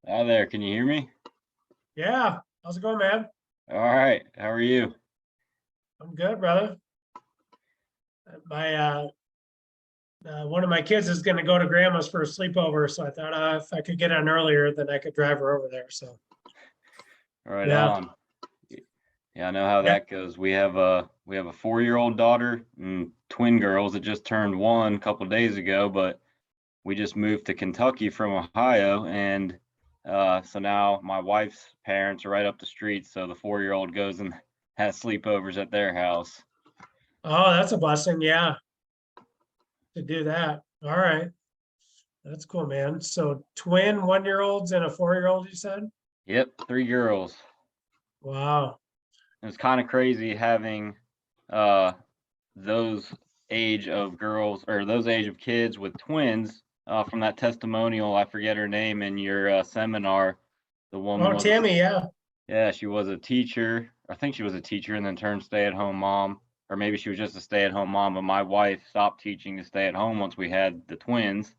Hi there, can you hear me? Yeah. How's it going, man? All right, how are you? I'm good, brother. My one of my kids is going to go to grandma's for a sleepover, so I thought if I could get on earlier, then I could drive her over there. So Right yeah, on. Yeah, I know how yeah. that goes. We have a 4-year-old daughter and twin girls that just turned one a couple days ago, but we just moved to Kentucky from Ohio, and so now my wife's parents are right up the street, so the 4-year-old goes and has sleepovers at their house. Oh, that's a blessing. Yeah, to do that. All right, that's cool, man. So twin 1-year-olds and a 4-year-old, you said? Yep, 3 girls. Wow. It was kind of crazy having uh those age of girls or those age of kids with twins from that testimonial. I forget her name in your seminar. The woman Oh, was, Tammy. Yeah. yeah, she was a teacher. I think she was a teacher and then turned stay-at-home mom, or maybe she was just a stay-at-home mom. But my wife stopped teaching to stay at home once we had the twins,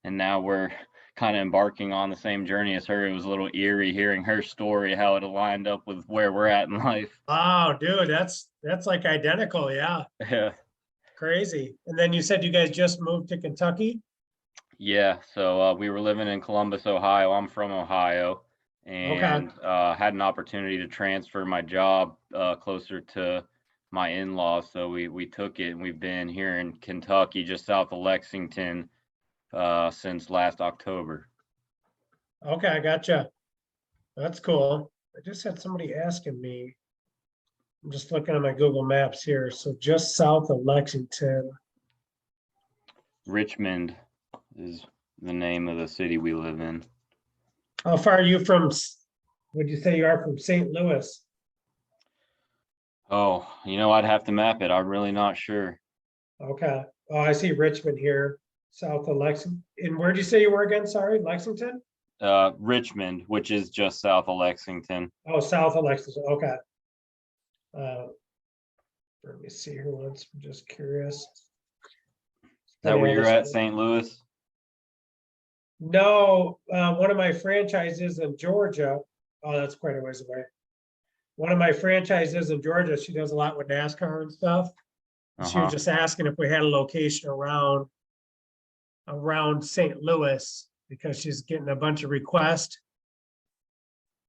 and now we're kind of embarking on the same journey as her. It was a little eerie hearing her story, how it aligned up with where we're at in life. Wow, dude, that's like identical. Yeah, Yeah. crazy. And then you said you guys just moved to Kentucky? Yeah, so we were living in Columbus, Ohio. I'm from Ohio, Okay. and had an opportunity to transfer my job closer to my in-laws. So we took it, and we've been here in Kentucky, just south of Lexington, since last October. Okay, I gotcha. That's cool. I just had somebody asking me. I'm just looking at my Google Maps here. So just south of Lexington. Richmond is the name of the city we live in. How far are you from, would you say you are from St. Louis? Oh, I'd have to map it. I'm really not sure. Okay. Oh, I see Richmond here, south of Lexington. And where'd you say you were again? Sorry, Lexington? Richmond, which is just south of Lexington. Oh, south of Lexington. Okay. Uh, let me see here once. I'm just curious. Is that Funny, where I you're just at, St. Louis? no, one of my franchises in Georgia. Oh, that's quite a ways away. One of my franchises in Georgia, she does a lot with NASCAR and stuff. She was Uh-huh. just asking if we had a location around St. Louis because she's getting a bunch of requests.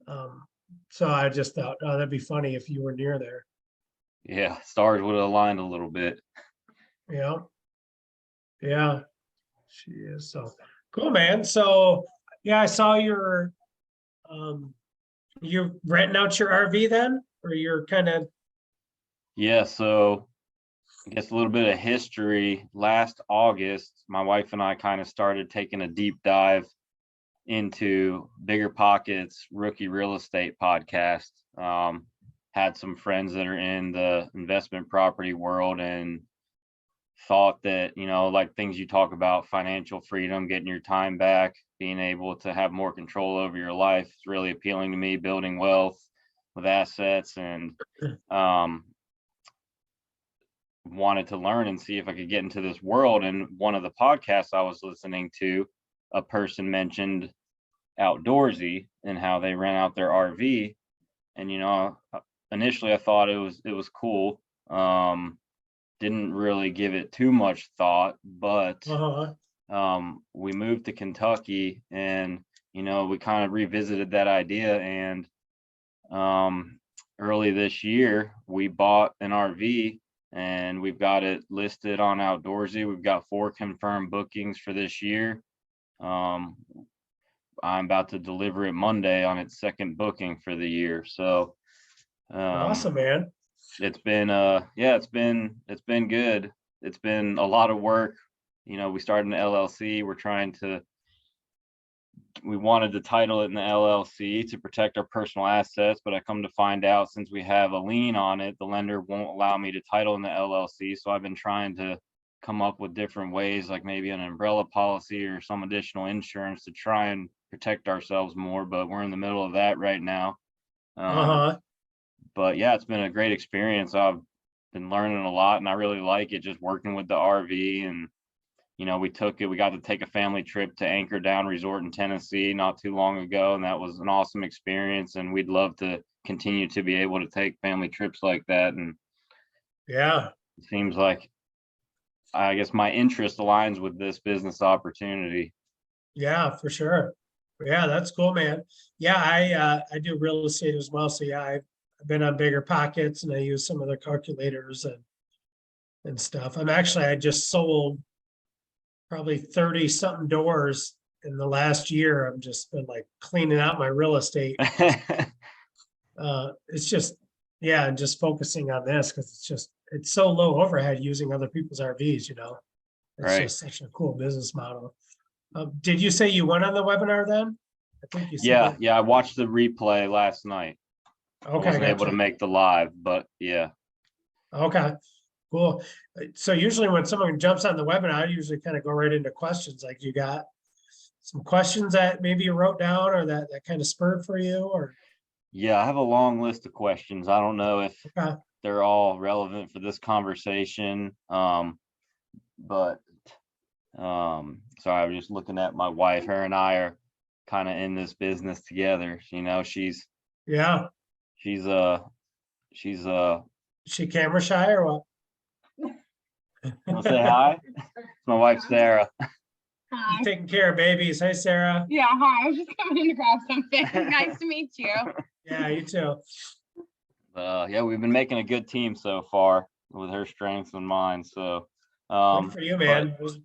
Um, so I just thought, oh, that'd be funny if you were near there. Yeah, stars would have aligned a little bit. Yeah, yeah, she is. So cool, man. So yeah, I saw um you're renting out your RV then, or you're kind of Yeah, so I guess a little bit of history. Last August, my wife and I kind of started taking a deep dive into Bigger Pockets Rookie Real Estate podcast. Had some friends that are in the investment property world and thought that, like things you talk about, financial freedom, getting your time back, being able to have more control over your life is really appealing to me, building wealth with assets, and um, wanted to learn and see if I could get into this world. And one of the podcasts I was listening to, a person mentioned Outdoorsy and how they rent out their RV. And initially I thought it was cool. Didn't really give it too much thought, but uh-huh. we moved to Kentucky, and we kind of revisited that idea. And early this year we bought an RV, and we've got it listed on Outdoorsy. We've got 4 confirmed bookings for this year. um, I'm about to deliver it Monday on its second booking for the year. So Awesome, um, man. it's been yeah, it's been good. It's been a lot of work. We started an LLC. We wanted to title it in the LLC to protect our personal assets, but I come to find out, since we have a lien on it, the lender won't allow me to title in the LLC. So I've been trying to come up with different ways, like maybe an umbrella policy or some additional insurance to try and protect ourselves more, but we're in the middle of that right now. Um, Uh-huh. but yeah, it's been a great experience. I've been learning a lot, and I really like it, just working with the RV and you know, we got to take a family trip to Anchor Down Resort in Tennessee not too long ago, and that was an awesome experience. And we'd love to continue to be able to take family trips like that. And Yeah, it seems like, I guess, my interest aligns with this business opportunity. yeah, for sure. Yeah, that's cool, man. Yeah, I do real estate as well. So yeah, I've been on Bigger Pockets and I use some of their calculators and stuff. I just sold probably 30 something doors in the last year. I've just been like cleaning out my real estate. It's just, yeah, and just focusing on this because it's so low overhead using other people's RVs, you know. It's Right. just such a cool business model. Did you say you went on the webinar then? I think you said Yeah, that. yeah. I watched the replay last night. I Okay, wasn't able to gotcha. make the live, but yeah. Okay, cool. So usually when someone jumps on the webinar, I usually kind of go right into questions. Like you got some questions that maybe you wrote down or that kind of spurred for you or, Yeah, I have a long list of questions. I don't know if okay, they're all relevant for this conversation. But sorry, I was just looking at my wife. Her and I are kind of in this business together. You know, yeah. she's uh she's Is she camera shy or what? wanna say hi? It's my wife Sarah. Hi. Taking care of babies. Hey, Sarah. Yeah, hi. I was just coming in to grab something. Nice to meet you. Yeah, you too. Yeah, we've been making a good team so far with her strengths and mine. So Good for you, but man. There's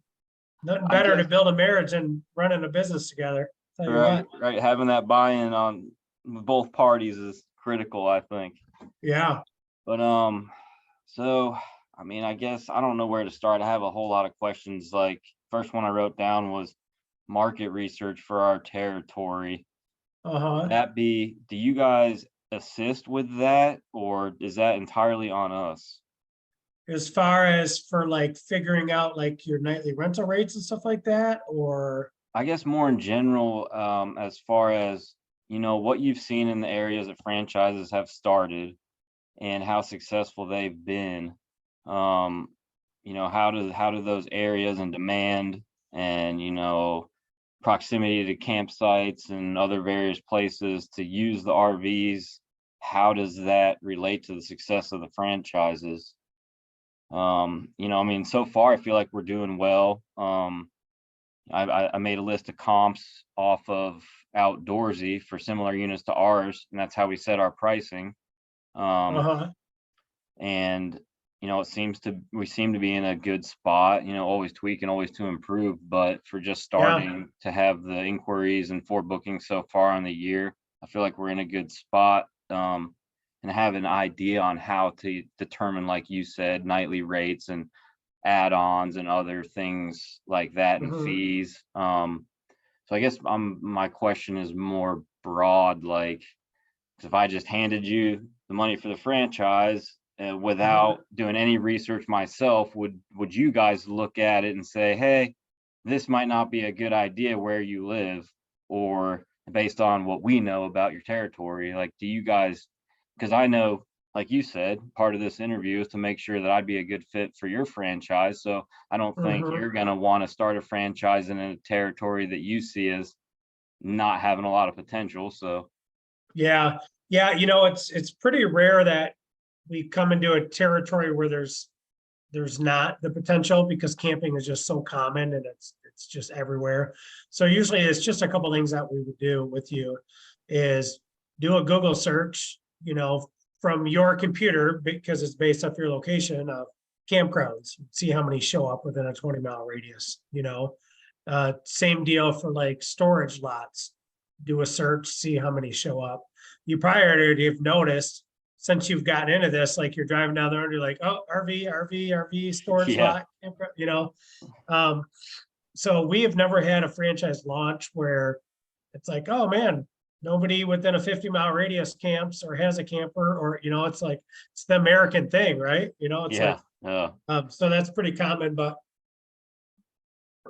nothing I better to guess- build a marriage than running a business together. Tell you right, what. right. Having that buy-in on both parties is critical, I think. Yeah. But so I mean, I guess I don't know where to start. I have a whole lot of questions. Like, first one I wrote down was market research for our territory. Uh-huh. Do you guys assist with that, or is that entirely on us? As far as for like figuring out like your nightly rental rates and stuff like that, or I guess more in general, as far as, you know, what you've seen in the areas that franchises have started and how successful they've been. You know, how do those areas and demand and, you know, proximity to campsites and other various places to use the RVs, how does that relate to the success of the franchises? You know, I mean, so far I feel like we're doing well. I made a list of comps off of Outdoorsy for similar units to ours, and that's how we set our pricing. uh-huh. And you know, we seem to be in a good spot, you know, always tweaking, always to improve. But for just starting to have the inquiries and 4 bookings so far on the year, I feel like we're in a good spot. And have an idea on how to determine, like you said, nightly rates and add-ons and other things like that and Mhm. fees. So I guess my question is more broad, like, if I just handed you the money for the franchise without doing any research myself, would you guys look at it and say, hey, this might not be a good idea where you live, or based on what we know about your territory? Like, do you guys, because I know, like you said, part of this interview is to make sure that I'd be a good fit for your franchise. So I don't think Mhm. you're going to want to start a franchise in a territory that you see as not having a lot of potential. So Yeah. Yeah, you know, it's pretty rare that we come into a territory where there's not the potential because camping is just so common and it's just everywhere. So usually it's just a couple things that we would do with you is do a Google search, you know, from your computer because it's based off your location of campgrounds, see how many show up within a 20-mile radius, you know. Same deal for like storage lots. Do a search, see how many show up. You probably already have noticed since you've gotten into this, like you're driving down the road, you're like, oh, RV, storage Yeah. lot, you know. So we have never had a franchise launch where it's like, oh man, nobody within a 50-mile radius camps or has a camper, or you know, it's like it's the American thing, right? You know, it's yeah, so that's pretty common, but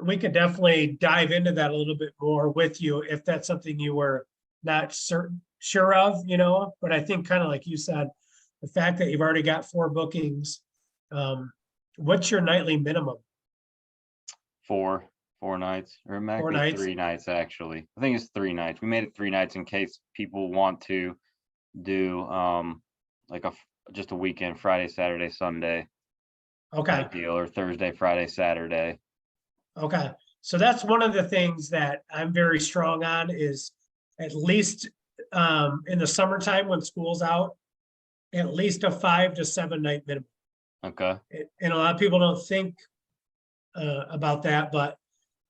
we could definitely dive into that a little bit more with you if that's something you were not sure of, you know. But I think kind of like you said, the fact that you've already got 4 bookings, what's your nightly minimum? four nights, or it might 4 be nights? 3 nights, actually. I think it's 3 nights. We made it 3 nights in case people want to do, like just a weekend, Friday, Saturday, Sunday Okay. type deal, or Thursday, Friday, Saturday. Okay, so that's one of the things that I'm very strong on is at least in the summertime when school's out, at least a 5 to 7 night minimum. Okay, And a lot of people don't think about that, but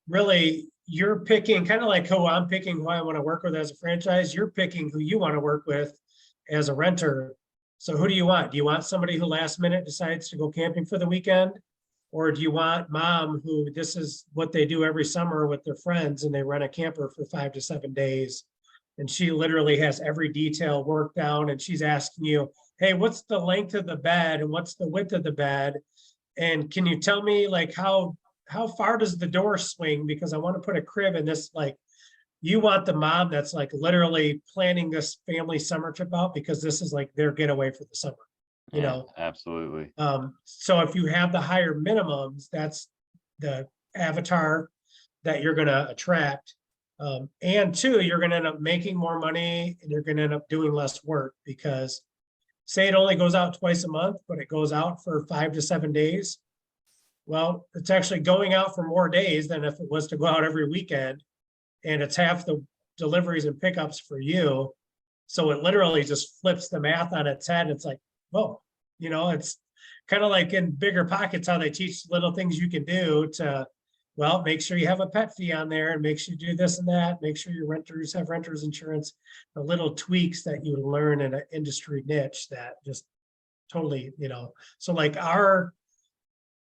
really you're picking kind of like who I'm picking, who I want to work with as a franchise. You're picking who you want to work with as a renter. So who do you want? Do you want somebody who last minute decides to go camping for the weekend? Or do you want mom who this is what they do every summer with their friends and they rent a camper for 5 to 7 days? And she literally has every detail worked out and she's asking you, hey, what's the length of the bed and what's the width of the bed? And can you tell me like how far does the door swing? Because I want to put a crib in this, like, you want the mom that's like literally planning this family summer trip out because this is like their getaway for the summer, you yeah, know? absolutely. So if you have the higher minimums, that's the avatar that you're gonna attract. And two, you're gonna end up making more money and you're gonna end up doing less work because say it only goes out twice a month, but it goes out for 5 to 7 days. Well, it's actually going out for more days than if it was to go out every weekend. And it's half the deliveries and pickups for you. So it literally just flips the math on its head. It's like, whoa, you know, it's kind of like in Bigger Pockets, how they teach little things you can do to, well, make sure you have a pet fee on there and make sure you do this and that, make sure your renters have renters insurance, the little tweaks that you learn in an industry niche that just totally, you know, so like our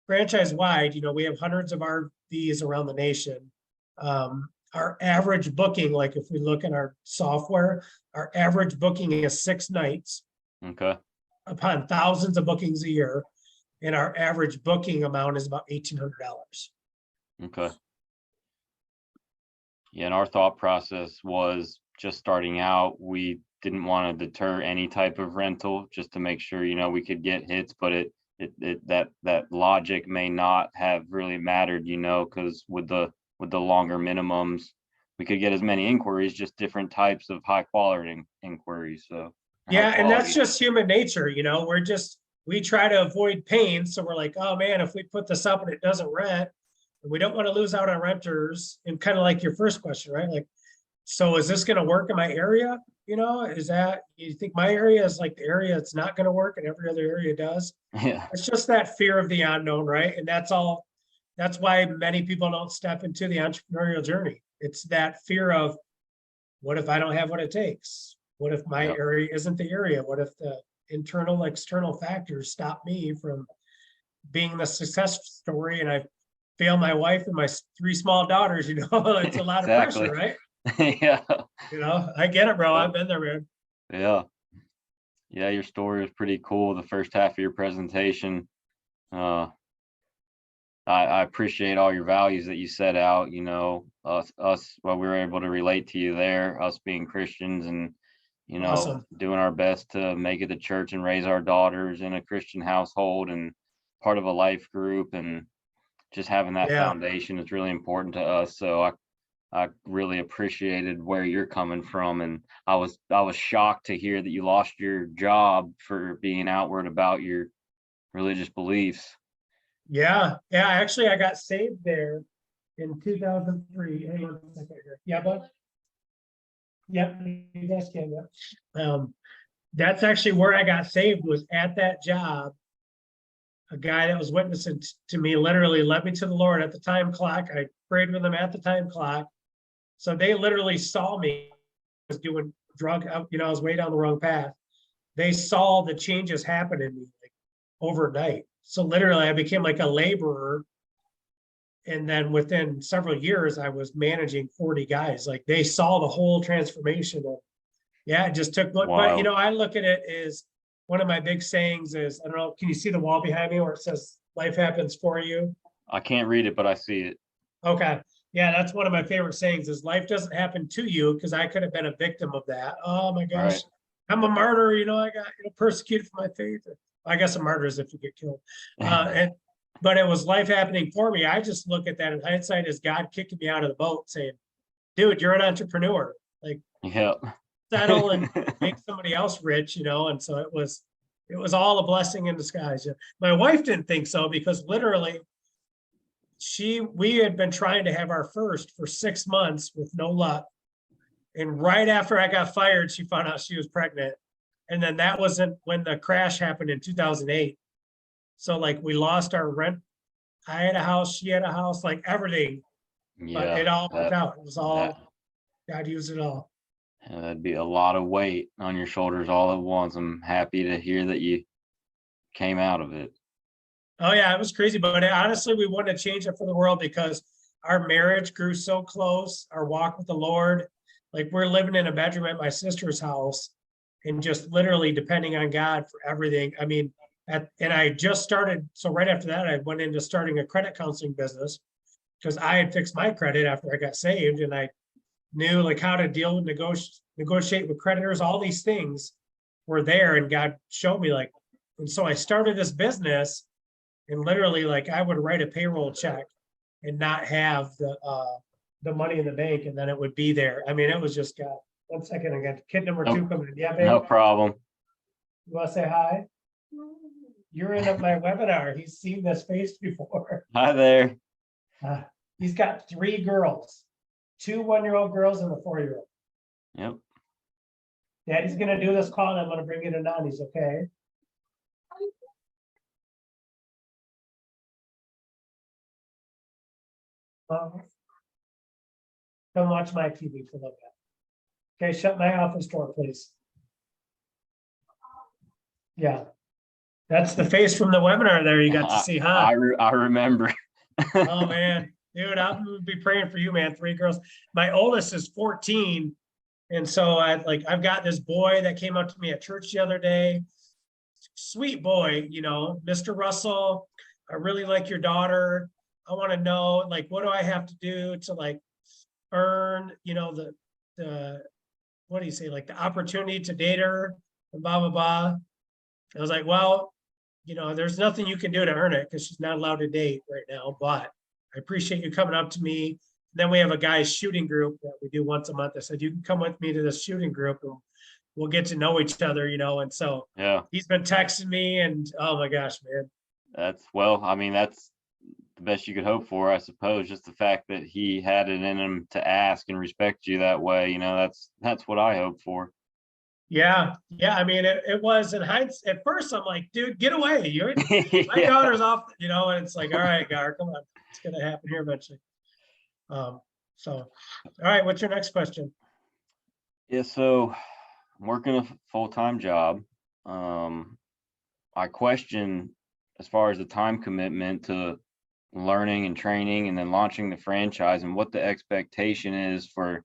franchise wide, you know, we have hundreds of RVs around the nation. Our average booking, like if we look at our software, our average booking is 6 nights Okay, upon thousands of bookings a year. And our average booking amount is about $1,800. okay. Yeah, and our thought process was just starting out, we didn't want to deter any type of rental just to make sure, you know, we could get hits, but that logic may not have really mattered, you know, because with the longer minimums, we could get as many inquiries, just different types of high quality inquiries. So Yeah, and that's just human nature, you know, we try to avoid pain. So we're like, oh man, if we put this up and it doesn't rent, we don't want to lose out on renters. And kind of like your first question, right? Like, so is this going to work in my area? You know, you think my area is like the area it's not going to work and every other area does? Yeah, It's just that fear of the unknown, right? And that's why many people don't step into the entrepreneurial journey. It's that fear of what if I don't have what it takes? What if my Yep. area isn't the area? What if the internal, external factors stop me from being the success story and I fail my wife and my 3 small daughters, you know, it's a lot of exactly. pressure, right? Yeah, You know, I get it, bro. Yep. I've been there, man. yeah, yeah. Your story was pretty cool. The first half of your presentation, uh, I appreciate all your values that you set out. You know, well, we were able to relate to you there, us being Christians, and you know, Awesome. doing our best to make it to church and raise our daughters in a Christian household and part of a life group, and just having that Yeah. foundation is really important to us. So I really appreciated where you're coming from, and I was shocked to hear that you lost your job for being outward about your religious beliefs. Yeah. Yeah. Actually, I got saved there in 2003. Hang on a second here. Yeah, bud. Yep. You guys can. Yeah. That's actually where I got saved, was at that job. A guy that was witnessing to me literally led me to the Lord at the time clock. I prayed with him at the time clock. So they literally saw me I was doing you know, I was way down the wrong path. They saw the changes happen in me like overnight. So literally I became like a laborer. And then within several years, I was managing 40 guys. Like they saw the whole transformation of, yeah, it just took, but you know, I look at it as one of my big sayings is, I don't know, can you see the wall behind me where it says life happens for you? I can't read it, but I see it. Okay. Yeah, that's one of my favorite sayings is life doesn't happen to you, because I could have been a victim of that. Oh my gosh, Right. I'm a martyr, you know, I got persecuted for my faith. I guess a martyr is if you get killed. And but it was life happening for me. I just look at that in hindsight as God kicking me out of the boat saying, dude, you're an entrepreneur, like Yep. settle and make somebody else rich, and so it was all a blessing in disguise. Yeah. My wife didn't think so because literally we had been trying to have our first for 6 months with no luck. And right after I got fired, she found out she was pregnant. And then that wasn't when the crash happened in 2008. So like we lost our rent. I had a house, she had a house, like everything, but Yeah, it all worked that, out. It was all, that, God used it all. that'd be a lot of weight on your shoulders all at once. I'm happy to hear that you came out of it. Oh yeah, it was crazy, but honestly, we wouldn't have changed it for the world because our marriage grew so close, our walk with the Lord. Like we're living in a bedroom at my sister's house and just literally depending on God for everything. I mean, and I just started, so right after that, I went into starting a credit counseling business because I had fixed my credit after I got saved and I knew like how to deal with negotiate with creditors, all these things were there and God showed me like, and so I started this business and literally like I would write a payroll check and not have the money in the bank and then it would be there. I mean, it was just God. 1 second, I got kid number 2 coming in. Yeah, babe. No problem. You want to say hi? You're in my webinar. He's seen this face before. Hi there. He's got 3 girls, 2 1-year-old girls and a 4-year-old. Yep. Daddy's gonna do this call and I'm gonna bring you to Nani's, okay? Come watch my TV for a little bit. Okay, shut my office door, please. Yeah. That's the face from the webinar there you got to see, huh? I remember. Oh, man. Dude, I'll be praying for you, man. 3 girls. My oldest is 14. And so I've got this boy that came up to me at church the other day. Sweet boy, Mr. Russell, I really like your daughter. I want to know, like, what do I have to do to like earn, the what do you say, like the opportunity to date her and blah, blah, blah. I was like, well, there's nothing you can do to earn it because she's not allowed to date right now, but I appreciate you coming up to me. Then we have a guy's shooting group that we do once a month. I said, you can come with me to this shooting group and we'll get to know each other, and so Yeah. he's been texting me and oh my gosh, man. That's the best you could hope for, I suppose. Just the fact that he had it in him to ask and respect you that way, that's what I hope for. Yeah. I mean, it was in hindsight. At first, I'm like, dude, get away. My Yeah. daughter's off, and it's like, all right, Gar, come on. It's gonna happen here eventually. So all right, what's your next question? Yeah, so I'm working a full-time job. I question as far as the time commitment to learning and training and then launching the franchise and what the expectation is for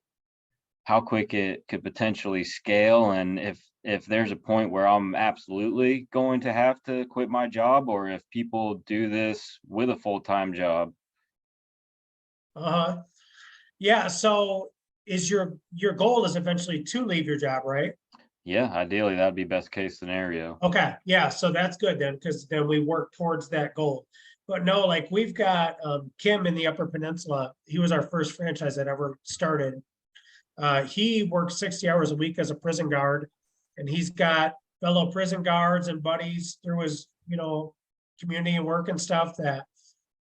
how quick it could potentially scale, and if there's a point where I'm absolutely going to have to quit my job, or if people do this with a full-time job. Yeah, so is your goal is eventually to leave your job, right? Yeah, ideally that'd be best case scenario. Okay, yeah, so that's good then, because then we work towards that goal. But no, like we've got Kim in the Upper Peninsula. He was our first franchise that ever started. He works 60 hours a week as a prison guard, and he's got fellow prison guards and buddies through his, community and work and stuff that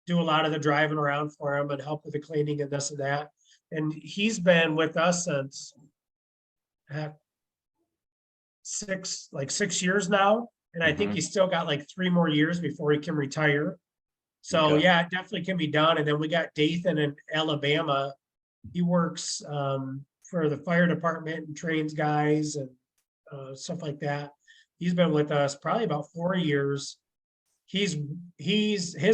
do a lot of the driving around for him and help with the cleaning and this and that. And he's been with us since 6 years now. And I think Mhm. he's still got like 3 more years before he can retire. So Okay. yeah, it definitely can be done. And then we got Dathan in Alabama. He works for the fire department and trains guys and stuff like that. He's been with us probably about 4 years. His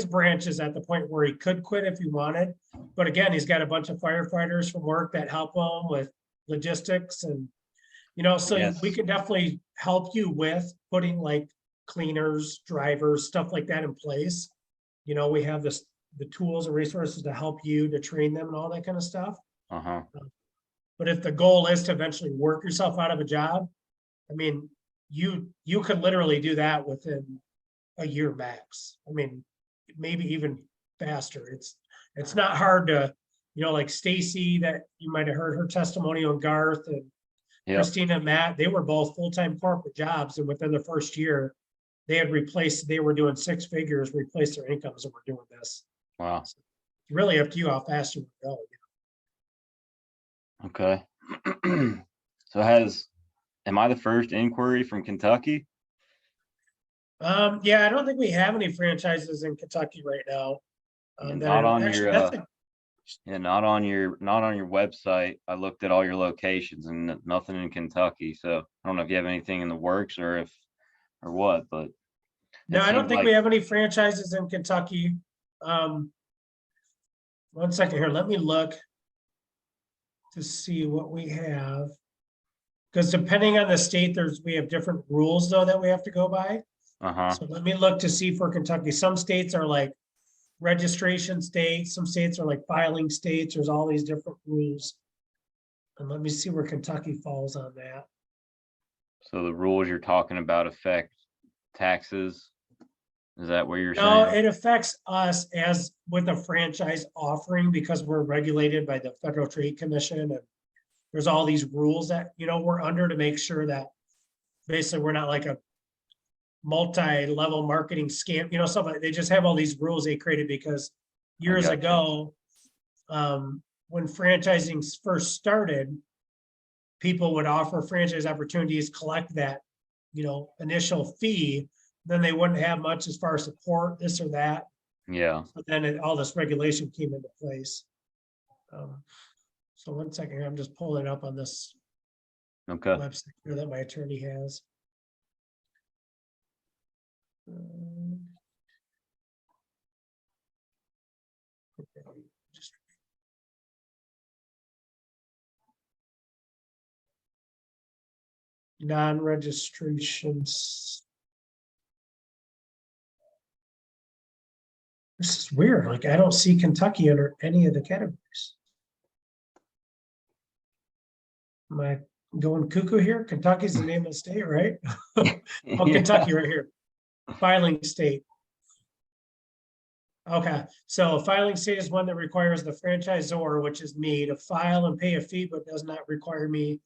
branch is at the point where he could quit if he wanted, but again, he's got a bunch of firefighters from work that help him with logistics and so Yes. we can definitely help you with putting like cleaners, drivers, stuff like that in place. We have the tools and resources to help you to train them and all that kind of stuff. Uh-huh. But if the goal is to eventually work yourself out of a job, I mean, you could literally do that within a year max. I mean, maybe even faster. It's not hard to, like Stacy that you might have heard her testimony on Garth and Yep. Christina and Matt, they were both full-time corporate jobs, and within the first year, they were doing 6 figures, replaced their incomes, and were doing this. Wow. It's really up to you how fast you would go. Okay. So am I the first inquiry from Kentucky? Yeah, I don't think we have any franchises in Kentucky right now. And that not are- on actually, your, that's a- Yeah, not on your website. I looked at all your locations and nothing in Kentucky. So I don't know if you have anything in the works or what, but No, it I don't seems think like- we have any franchises in Kentucky. One second here, let me look to see what we have. Because depending on the state, we have different rules though that we have to go by. Uh-huh. So let me look to see for Kentucky. Some states are like registration states, some states are like filing states. There's all these different rules. And let me see where Kentucky falls on that. So the rules you're talking about affect taxes? Is that what you're No, saying? it affects us as with a franchise offering because we're regulated by the Federal Trade Commission and there's all these rules that, we're under to make sure that basically we're not like a multi-level marketing scam, stuff like, they just have all these rules they created because years gotcha. ago, when franchising first started, people would offer franchise opportunities, collect that, initial fee, then they wouldn't have much as far as support, this or that. Yeah. But then all this regulation came into place. So one second here, I'm just pulling it up on this Okay. website here that my attorney has. Okay, just- Non-registrations. This is weird, like I don't see Kentucky under any of the categories. Am I going cuckoo here? Kentucky's the name of the state, right? Oh, Kentucky right here. Filing state. Okay, so a filing state is one that requires the franchisor, which is me, to file and pay a fee, but does not require me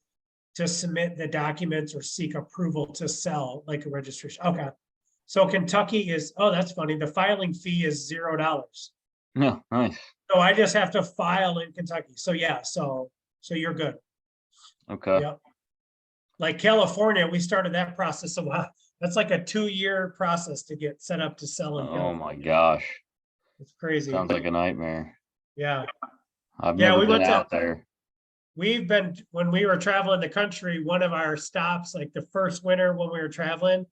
to submit the documents or seek approval to sell like a registration. Okay. So Kentucky is, oh, that's funny. The filing fee is $0. Yeah, nice. So I just have to file in Kentucky. So yeah, so you're good. Okay. Yep. Like California, we started that process a while. That's like a 2-year process to get set up to sell in Oh California. my gosh. It's crazy. Sounds like a nightmare. Yeah. I've Yeah, never we been went to- out there. We've been, when we were traveling the country, one of our stops, like the first winter when we were traveling,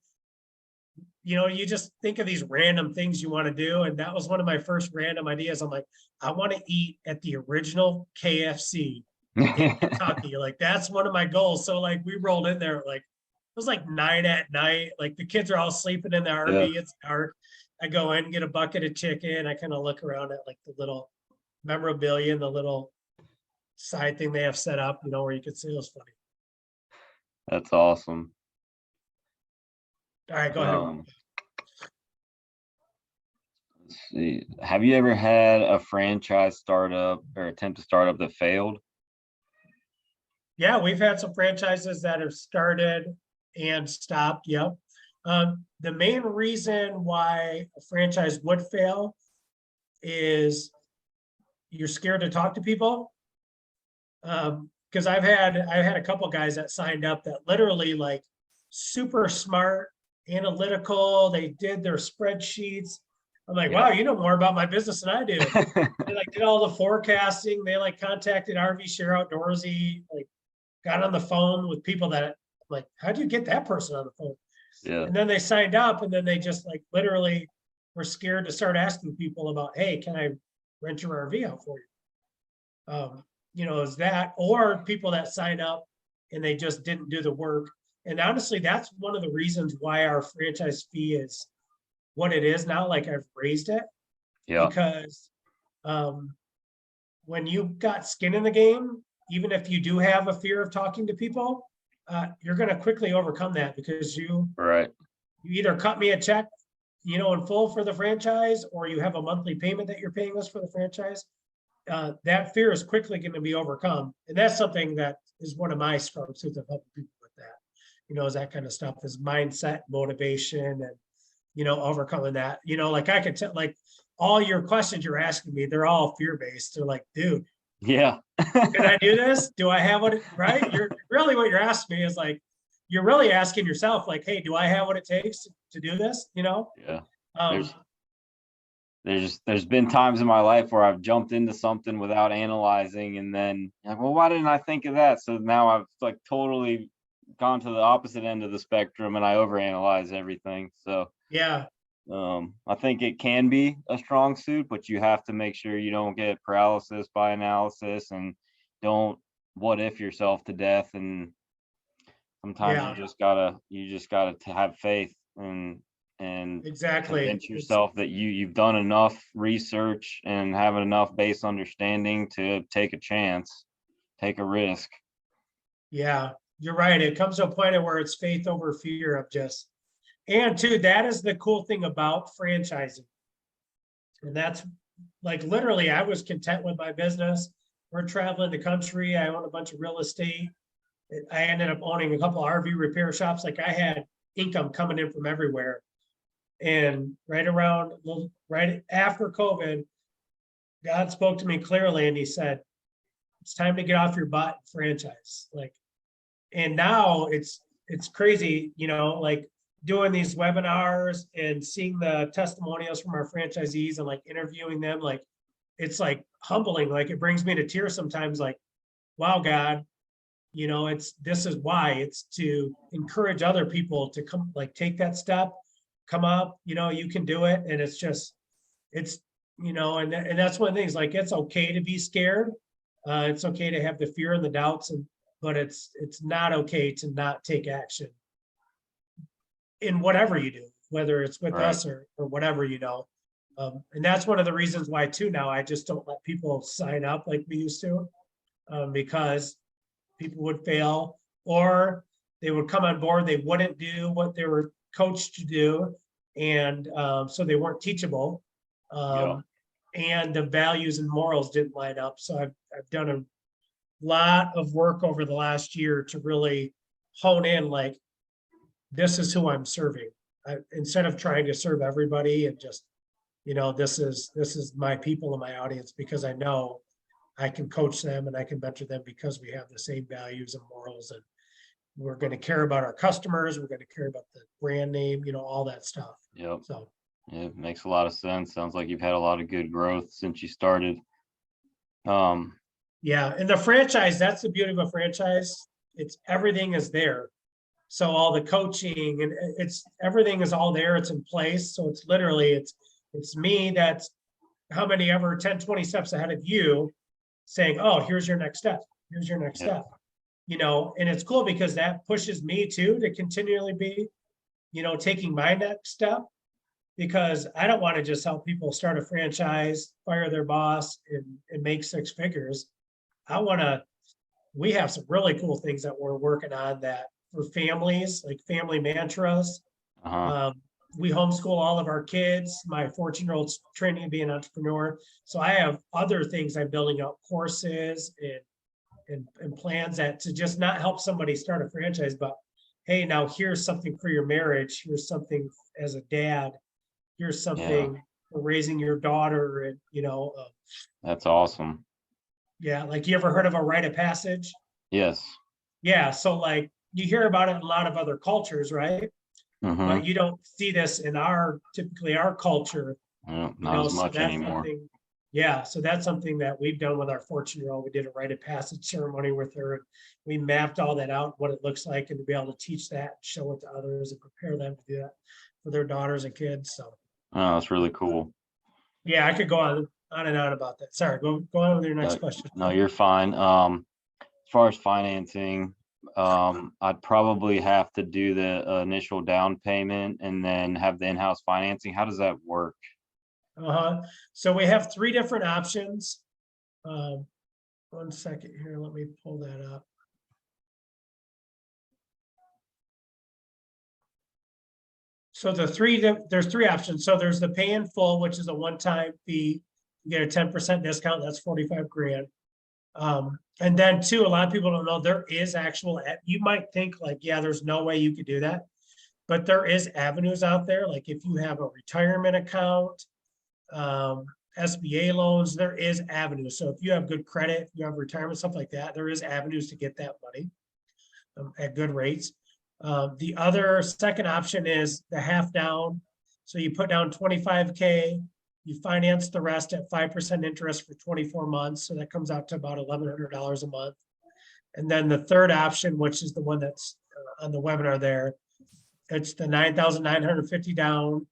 you just think of these random things you want to do. And that was one of my first random ideas. I'm like, I want to eat at the original KFC in Kentucky. Like that's one of my goals. So like we rolled in there, like it was like 9 at night. Like the kids are all sleeping in the RV. It's dark. I go in, get a bucket of chicken. I kind of look around at like the little memorabilia and the little side thing they have set up, where you can see. It was funny. That's awesome. All right, go ahead. Let's see. Have you ever had a franchise startup or attempt to start up that failed? Yeah, we've had some franchises that have started and stopped. Yep. The main reason why a franchise would fail is you're scared to talk to people. Because I've had a couple guys that signed up that literally like super smart, analytical. They did their spreadsheets. I'm like, Yeah. wow, you know more about my business than I do. They like did all the forecasting. They like contacted RV Share Outdoorsy, like got on the phone with people that like, how do you get that person on the phone? Yeah. And then they signed up and then they just like literally were scared to start asking people about, hey, can I rent your RV out for you? Is that, or people that sign up and they just didn't do the work. And honestly, that's one of the reasons why our franchise fee is what it is now. Like I've raised it Yeah. because when you've got skin in the game, even if you do have a fear of talking to people, you're going to quickly overcome that because you Right. either cut me a check in full for the franchise, or you have a monthly payment that you're paying us for the franchise, that fear is quickly going to be overcome. And that's something that is one of my strong suits of helping people with that, is that kind of stuff, is mindset, motivation, and, overcoming that. Like I could tell, like all your questions you're asking me, they're all fear-based. They're like, dude, Yeah. can I do this? Do I have right? You're really, what you're asking me is like, you're really asking yourself, like, hey, do I have what it takes to do this? Yeah. Um, There's been times in my life where I've jumped into something without analyzing, and then like, well, why didn't I think of that? So now I've like totally gone to the opposite end of the spectrum, and I overanalyze everything. So yeah, I think it can be a strong suit, but you have to make sure you don't get paralysis by analysis, and don't what if yourself to death. And sometimes Yeah. you just gotta to have faith and exactly. convince It's, yourself that you've done enough research and have enough base understanding to take a chance, take a risk. yeah, you're right. It comes to a point where it's faith over fear of just, and too, that is the cool thing about franchising. And that's like, literally, I was content with my business. We're traveling the country. I own a bunch of real estate. I ended up owning a couple RV repair shops. Like I had income coming in from everywhere. And right after COVID, God spoke to me clearly and he said, it's time to get off your butt and franchise. Like, and now it's crazy, like doing these webinars and seeing the testimonials from our franchisees and like interviewing them. Like, it's like humbling. Like it brings me to tears sometimes, like, wow, God, this is why. It's to encourage other people to come, like take that step, come up, you can do it. And it's just, it's, and that's one of the things, like, it's okay to be scared. It's okay to have the fear and the doubts, but it's not okay to not take action in whatever you do, whether it's with Right. us or whatever, and that's one of the reasons why too, now I just don't let people sign up like we used to, because people would fail, or they would come on board, they wouldn't do what they were coached to do. And so they weren't teachable. Yeah. And the values and morals didn't line up. So I've done a lot of work over the last year to really hone in, like, this is who I'm serving. Instead of trying to serve everybody and just, this is my people and my audience, because I know I can coach them and I can mentor them because we have the same values and morals, and we're going to care about our customers. We're going to care about the brand name, all that stuff. Yep. So, Yeah, it makes a lot of sense. Sounds like you've had a lot of good growth since you started. yeah. And the franchise, that's the beauty of a franchise. It's everything is there. So all the coaching and everything is all there. It's in place. So it's literally, it's me that's how many ever 10, 20 steps ahead of you saying, oh, here's your next step. Here's your next Yeah. step. And it's cool because that pushes me too to continually be, taking my next step, because I don't want to just help people start a franchise, fire their boss, and make six figures. We have some really cool things that we're working on that for families, like family mantras. Uh-huh. We homeschool all of our kids. My 14-year-old's training to be an entrepreneur. So I have other things I'm building out, courses and plans that to just not help somebody start a franchise, but hey, now here's something for your marriage. Here's something as a dad. Here's something for raising your daughter. And, That's awesome. yeah, like, you ever heard of a rite of passage? Yes. Yeah. So like you hear about it in a lot of other cultures, right? Mm-hmm. But you don't see this in typically our culture. Yeah, not as So much that's anymore. something, yeah. So that's something that we've done with our 14-year-old. We did a rite of passage ceremony with her. And we mapped all that out, what it looks like, and to be able to teach that, show it to others, and prepare them to do that for their daughters and kids. So Oh, that's really cool. yeah, I could go on and on about that. Sorry, go on with your next question. No, you're fine. As far as financing, I'd probably have to do the initial down payment and then have the in-house financing. How does that work? So we have 3 different options. 1 second here, let me pull that up. So there's three options. So there's the pay in full, which is a one-time fee. You get a 10% discount, that's 45 grand. And then two, a lot of people don't know there is actual, you might think like, yeah, there's no way you could do that. But there is avenues out there, like if you have a retirement account, SBA loans, there is avenues. So if you have good credit, if you have retirement, stuff like that, there is avenues to get that money at good rates. The other second option is the half down. So you put down 25K, you finance the rest at 5% interest for 24 months. So that comes out to about $1,100 a month. And then the third option, which is the one that's on the webinar there, it's the 9,950 down.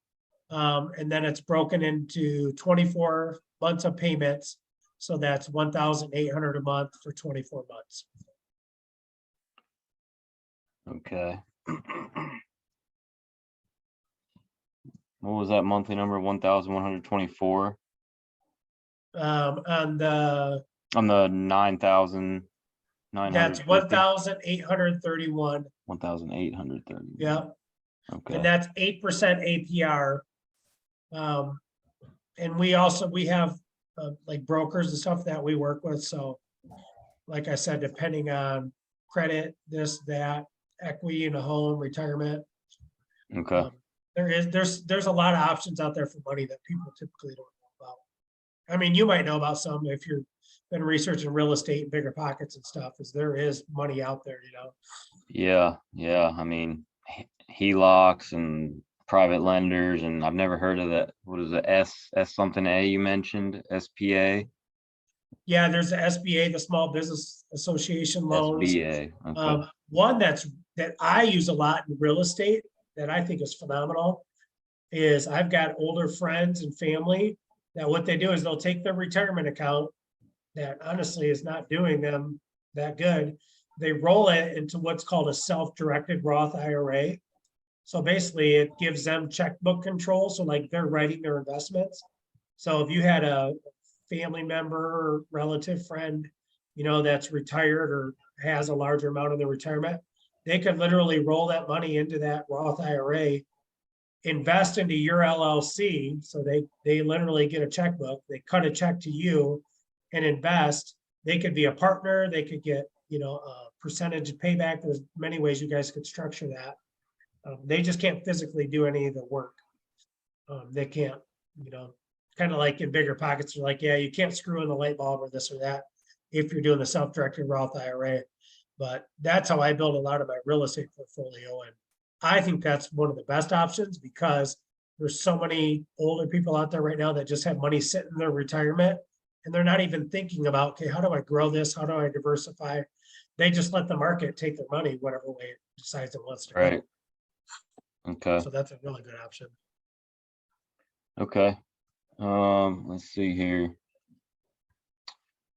And then it's broken into 24 months of payments. So that's 1,800 a month for 24 months. Okay. What was that monthly number? 1,124 On the, on the 9,900. that's 1,831. 1,830. Yeah. Okay. And that's 8% APR. And we have like brokers and stuff that we work with. So like I said, depending on credit, this, that, equity in a home, retirement. Okay. There's a lot of options out there for money that people typically don't know about. I mean, you might know about some if you've been researching real estate and bigger pockets and stuff, is there is money out there, you know? Yeah. I mean, HELOCs and private lenders, and I've never heard of that. What is it? S something A you mentioned? SPA? Yeah, there's the SBA, the Small Business Association loans. SBA. Okay. One that I use a lot in real estate that I think is phenomenal is I've got older friends and family that what they do is they'll take their retirement account that honestly is not doing them that good. They roll it into what's called a self-directed Roth IRA. So basically it gives them checkbook control. So like they're writing their investments. So if you had a family member or relative friend, you know, that's retired or has a larger amount of their retirement, they could literally roll that money into that Roth IRA, invest into your LLC. So they literally get a checkbook, they cut a check to you and invest. They could be a partner, they could get, you know, a percentage payback. There's many ways you guys could structure that. They just can't physically do any of the work. They can't, you know, kind of like in bigger pockets, you're like, yeah, you can't screw in the light bulb or this or that if you're doing the self-directed Roth IRA. But that's how I build a lot of my real estate portfolio. And I think that's one of the best options because there's so many older people out there right now that just have money sitting in their retirement and they're not even thinking about, okay, how do I grow this? How do I diversify? They just let the market take their money, whatever way it decides it wants to go. Right. Okay. So that's a really good option. Okay. Let's see here.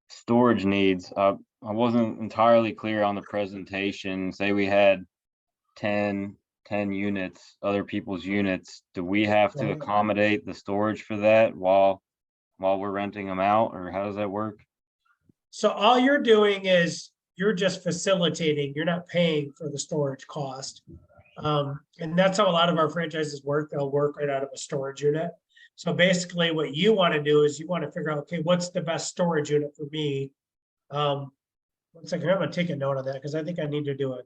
Storage needs. I wasn't entirely clear on the presentation. Say we had 10 units, other people's units. Do we have to Right. accommodate the storage for that while we're renting them out, or how does that work? So all you're doing is you're just facilitating, you're not paying for the storage cost. And that's how a lot of our franchises work. They'll work right out of a storage unit. So basically what you want to do is you want to figure out, okay, what's the best storage unit for me? One second, I'm going to take a note on that because I think I need to do a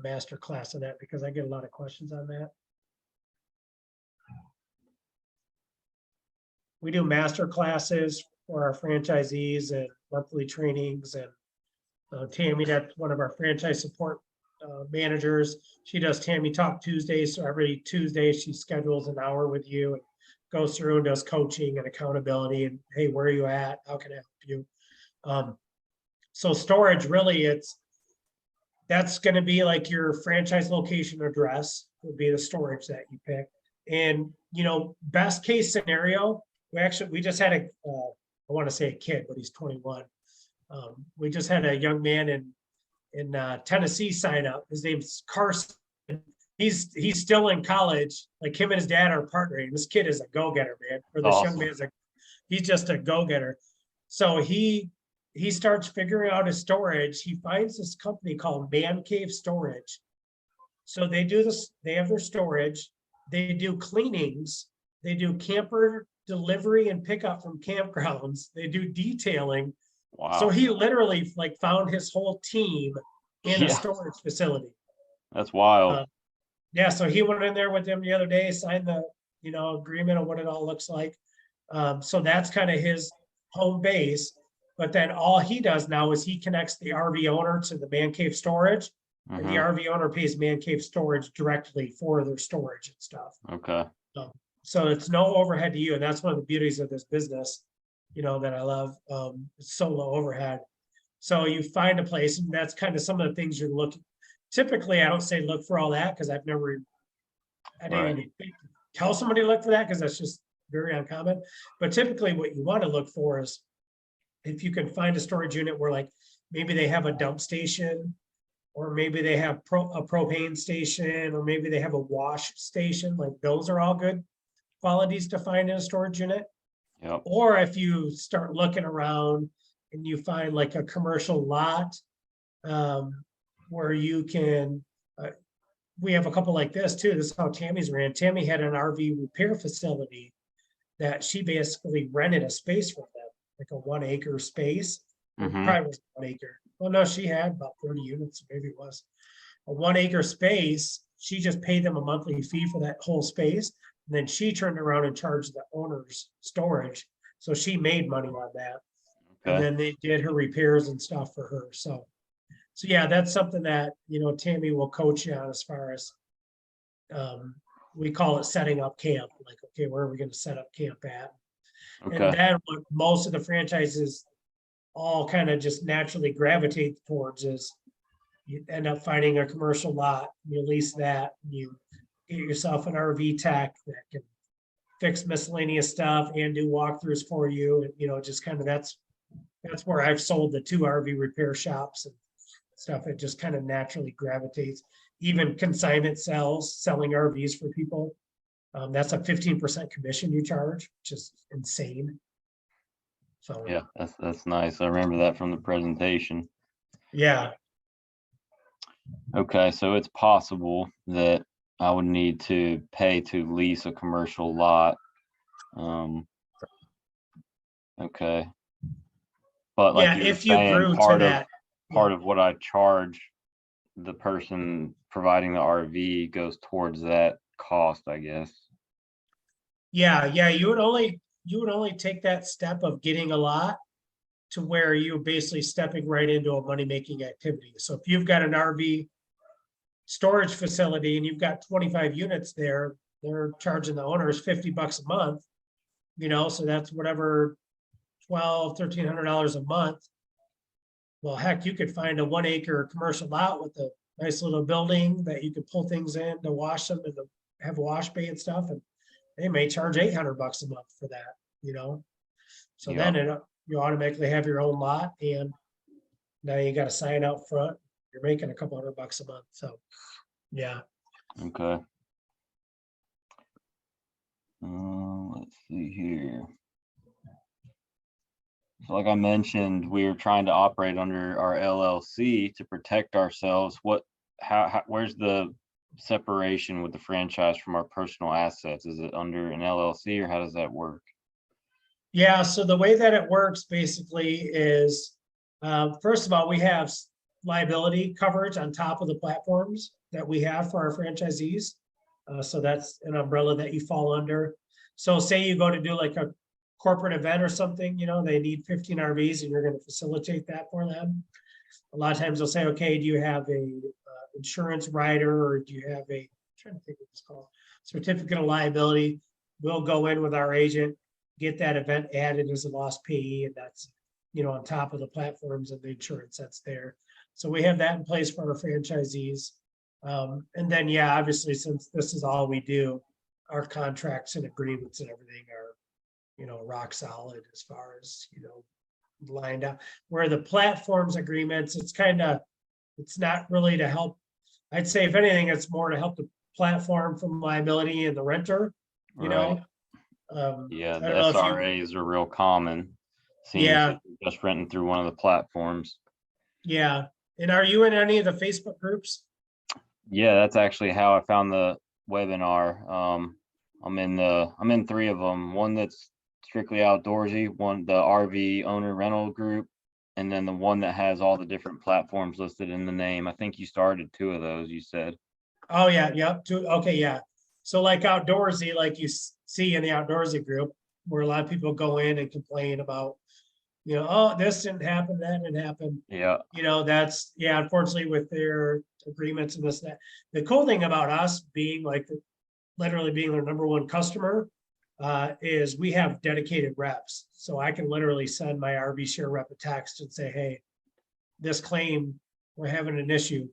master class on that because I get a lot of questions on that. We do master classes for our franchisees and monthly trainings. And Tammy, that's one of our franchise support managers. She does Tammy Talk Tuesdays. So every Tuesday she schedules an hour with you and goes through and does coaching and accountability and, hey, where are you at? How can I help you? So storage really that's going to be like your franchise location address would be the storage that you pick. And, you know, best case scenario, we just had I want to say a kid, but he's 21. We just had a young man in Tennessee sign up. His name's Carson. He's still in college. Like him and his dad are partnering. This kid is a go-getter, man. Or this Awesome. young man's he's just a go-getter. So he starts figuring out his storage. He finds this company called Man Cave Storage. So they do this, they have their storage. they do cleanings, they do camper delivery and pickup from campgrounds, they do detailing. So Wow. he literally like found his whole team in a Yeah. storage facility. That's wild. Yeah, so he went in there with them the other day, signed the, agreement on what it all looks like. So that's kind of his home base. But then all he does now is he connects the RV owner to the man cave storage, and the Mhm. RV owner pays man cave storage directly for their storage and stuff. Okay. So it's no overhead to you, and that's one of the beauties of this business, that I love. It's so low overhead. So you find a place, and that's kind of some of the things you're looking. Typically, I don't say look for all that because I didn't Right. even tell somebody to look for that because that's just very uncommon. But typically, what you want to look for is if you can find a storage unit where, like, maybe they have a dump station, or maybe they have a propane station, or maybe they have a wash station. Like, those are all good qualities to find in a storage unit. Yep. Or if you start looking around and you find like a commercial lot, where you can, we have a couple like this too. This is how Tammy's ran. Tammy had an RV repair facility that she basically rented a space for them, like a 1 acre space. It Mhm. probably was 1 acre. Well, no, she had about 30 units, maybe it was a 1 acre space. She just paid them a monthly fee for that whole space. And then she turned around and charged the owners storage. So she made money on that. And Okay. then they did her repairs and stuff for her. So yeah, that's something that, Tammy will coach you on as far as, we call it setting up camp. Like, okay, where are we going to set up camp at? And Okay. then what most of the franchises all kind of just naturally gravitate towards is you end up finding a commercial lot, you lease that, you get yourself an RV tech that can fix miscellaneous stuff and do walkthroughs for you. And, just kind of that's where I've sold the 2 RV repair shops and stuff. It just kind of naturally gravitates. Even consignment selling RVs for people. That's a 15% commission you charge, which is insane. So Yeah, that's nice. I remember that from the presentation. yeah, Okay, so it's possible that I would need to pay to lease a commercial lot. Okay. But like yeah. you were If you saying, grew to part that, of what I charge the person providing the RV goes towards that cost, I guess. yeah, you would only take that step of getting a lot to where you're basically stepping right into a money-making activity. So if you've got an RV storage facility and you've got 25 units there, they're charging the owners $50 a month, so that's whatever, $1,300 a month. Well, heck, you could find a 1 acre commercial lot with a nice little building that you could pull things in to wash them and to have a wash bay and stuff. And they may charge $800 a month for that. So Yeah. then you automatically have your own lot, and now you got to sign out front. You're making a couple $100 a month. So yeah. Okay. Let's see here. So like I mentioned, we were trying to operate under our LLC to protect ourselves. How where's the separation with the franchise from our personal assets? Is it under an LLC, or how does that work? Yeah, so the way that it works basically is, first of all, we have liability coverage on top of the platforms that we have for our franchisees. So that's an umbrella that you fall under. So say you go to do like a corporate event or something, they need 15 RVs and you're going to facilitate that for them. A lot of times they'll say, okay, do you have a insurance rider, or do you have I'm trying to think what it's called, certificate of liability? We'll go in with our agent, get that event added as a lost payee, and that's, on top of the platforms and the insurance that's there. So we have that in place for our franchisees. And then, yeah, obviously, since this is all we do, our contracts and agreements and everything are, rock solid as far as, lined up. Where the platforms agreements, it's not really to help. I'd say if anything, it's more to help the platform from liability and the renter, Right. I Yeah, the don't know if you, SRAs are real common. Seems yeah, if you're just renting through one of the platforms. yeah. And are you in any of the Facebook groups? Yeah, that's actually how I found the webinar. I'm in three of them. One that's strictly outdoorsy, one the RV owner rental group, and then the one that has all the different platforms listed in the name. I think you started two of those, you said. Oh, yeah, yep, okay, yeah. So like outdoorsy, like you see in the outdoorsy group, where a lot of people go in and complain about, oh, this didn't happen, that didn't happen. Yeah. That's, yeah, unfortunately with their agreements and this, that. The cool thing about us being like, literally being their number one customer, is we have dedicated reps. So I can literally send my RV share rep a text and say, hey, this claim, we're having an issue.